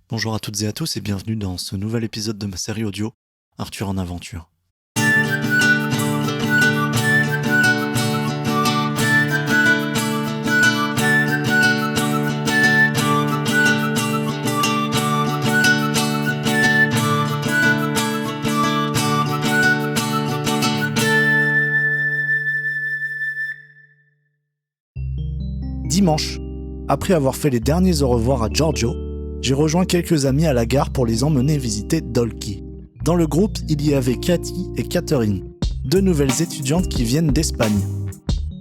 Bonjour à toutes et à tous et bienvenue dans ce nouvel épisode de ma série audio Arthur en aventure. Dimanche, après avoir fait les derniers au revoir à Giorgio, j'ai rejoint quelques amis à la gare pour les emmener visiter Dolki. Dans le groupe, il y avait Cathy et Catherine, deux nouvelles étudiantes qui viennent d'Espagne.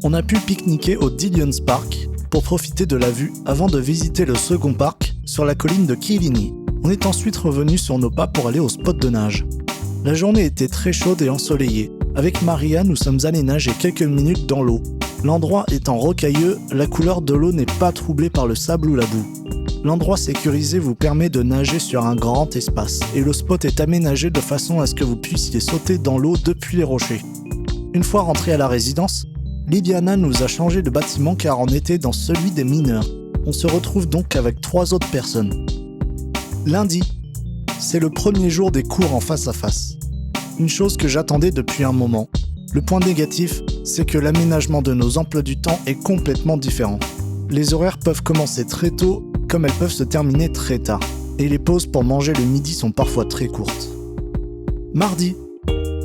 On a pu pique-niquer au Dillions Park pour profiter de la vue avant de visiter le second parc sur la colline de Chiellini. On est ensuite revenu sur nos pas pour aller au spot de nage. La journée était très chaude et ensoleillée. Avec Maria, nous sommes allés nager quelques minutes dans l'eau. L'endroit étant rocailleux, la couleur de l'eau n'est pas troublée par le sable ou la boue. L'endroit sécurisé vous permet de nager sur un grand espace et le spot est aménagé de façon à ce que vous puissiez sauter dans l'eau depuis les rochers. Une fois rentrés à la résidence, Liliana nous a changé de bâtiment car on était dans celui des mineurs. On se retrouve donc avec 3 autres personnes. Lundi, c'est le premier jour des cours en face à face. Une chose que j'attendais depuis un moment. Le point négatif, c'est que l'aménagement de nos emplois du temps est complètement différent. Les horaires peuvent commencer très tôt, comme elles peuvent se terminer très tard. Et les pauses pour manger le midi sont parfois très courtes. Mardi,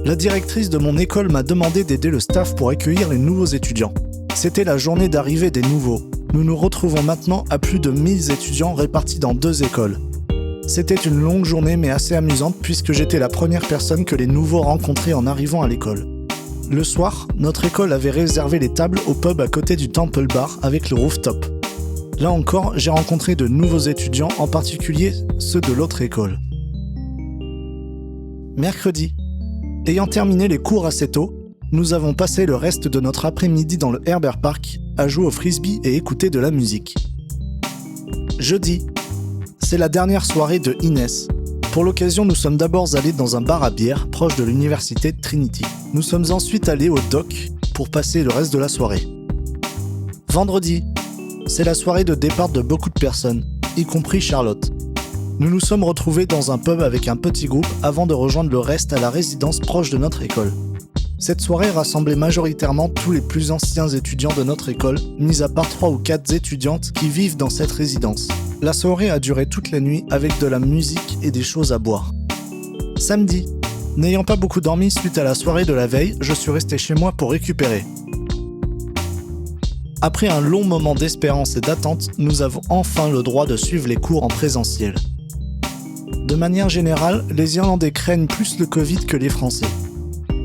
la directrice de mon école m'a demandé d'aider le staff pour accueillir les nouveaux étudiants. C'était la journée d'arrivée des nouveaux. Nous nous retrouvons maintenant à plus de 1000 étudiants répartis dans 2 écoles. C'était une longue journée mais assez amusante puisque j'étais la première personne que les nouveaux rencontraient en arrivant à l'école. Le soir, notre école avait réservé les tables au pub à côté du Temple Bar avec le rooftop. Là encore, j'ai rencontré de nouveaux étudiants, en particulier ceux de l'autre école. Mercredi, ayant terminé les cours assez tôt, nous avons passé le reste de notre après-midi dans le Herbert Park à jouer au frisbee et écouter de la musique. Jeudi, c'est la dernière soirée de Inès. Pour l'occasion, nous sommes d'abord allés dans un bar à bière proche de l'université Trinity. Nous sommes ensuite allés au dock pour passer le reste de la soirée. Vendredi, c'est la soirée de départ de beaucoup de personnes, y compris Charlotte. Nous nous sommes retrouvés dans un pub avec un petit groupe avant de rejoindre le reste à la résidence proche de notre école. Cette soirée rassemblait majoritairement tous les plus anciens étudiants de notre école, mis à part 3 ou 4 étudiantes qui vivent dans cette résidence. La soirée a duré toute la nuit avec de la musique et des choses à boire. Samedi, n'ayant pas beaucoup dormi suite à la soirée de la veille, je suis resté chez moi pour récupérer. Après un long moment d'espérance et d'attente, nous avons enfin le droit de suivre les cours en présentiel. De manière générale, les Irlandais craignent plus le Covid que les Français.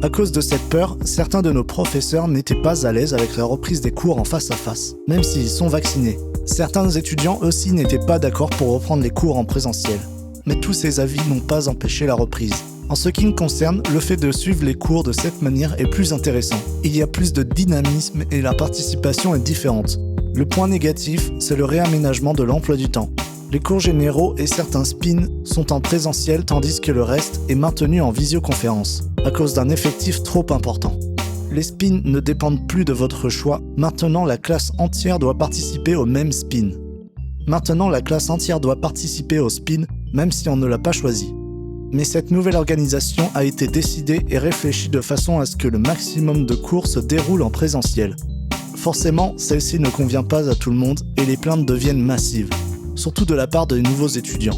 À cause de cette peur, certains de nos professeurs n'étaient pas à l'aise avec la reprise des cours en face à face, même s'ils sont vaccinés. Certains étudiants aussi n'étaient pas d'accord pour reprendre les cours en présentiel. Mais tous ces avis n'ont pas empêché la reprise. En ce qui me concerne, le fait de suivre les cours de cette manière est plus intéressant. Il y a plus de dynamisme et la participation est différente. Le point négatif, c'est le réaménagement de l'emploi du temps. Les cours généraux et certains spins sont en présentiel tandis que le reste est maintenu en visioconférence, à cause d'un effectif trop important. Les spins ne dépendent plus de votre choix, maintenant la classe entière doit participer au même spin. Maintenant la classe entière doit participer au spin, même si on ne l'a pas choisi. Mais cette nouvelle organisation a été décidée et réfléchie de façon à ce que le maximum de cours se déroulent en présentiel. Forcément, celle-ci ne convient pas à tout le monde et les plaintes deviennent massives, surtout de la part des nouveaux étudiants.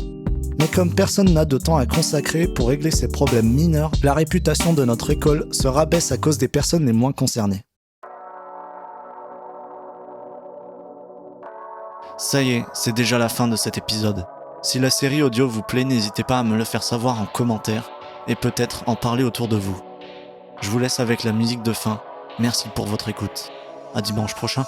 Mais comme personne n'a de temps à consacrer pour régler ces problèmes mineurs, la réputation de notre école se rabaisse à cause des personnes les moins concernées. Ça y est, c'est déjà la fin de cet épisode. Si la série audio vous plaît, n'hésitez pas à me le faire savoir en commentaire et peut-être en parler autour de vous. Je vous laisse avec la musique de fin. Merci pour votre écoute. À dimanche prochain.